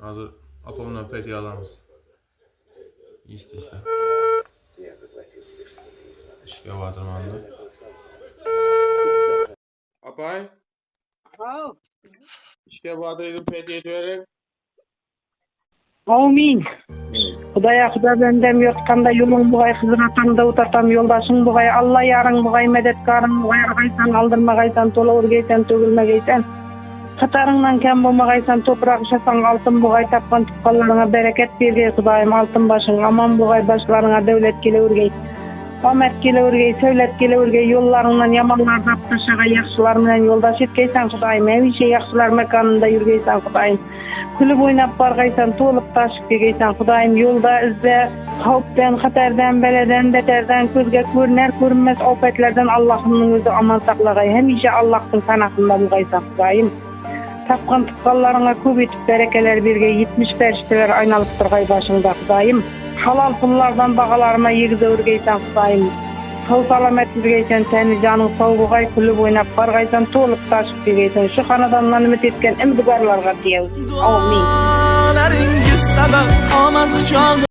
Hazır apamdan peti alamız. İşte. İşe batırmandı. Apay. Wow. İşe batırıyordum peti ediyorum. Amin. Kudaya kuda bendem yotkanda yolun buğay hızıratanda utatam yoldaşın buğay Allah yarın buğay medetkarın buğay argaysan aldırmagaysan tola urgeysen tөгülmegeysen katarыңdan kem bolmagaysan toprak uşasan altın buğay tapkan tukkallarına bereket bergey Kudayım altın başın aman buğay başlarına devlet kele urgey Ahmet kele urgey sevlet kele urgey yollarından yamanlar zaptaşaga yakşılar menen yoldaş etkeysen Kudayım evişe yakşılar mekanında yürgeysen Kudayım Kulüp oynap bargaysan tolup taşıp gegeysen Kudayım yolda izle havpten, haterden, beleden, beterden, közge görüner görünmez opetlerden Allah'ımın özü aman saklagay hemişe Allah'ın sanatında bulgaysan Kudayım tapkan tukkallarına köp etip berekeler birge 70 perişteler aynalıp turgay başında Kudayım halal pullardan bagalarıma yegize örgeysen Kudayım sağ salamet birgeysen teni canın sağ buğay kulüp oynap bargaysan tolup taşıp gegeysen şu hanadandan ümit etken emdigarlarga diyev. Amin.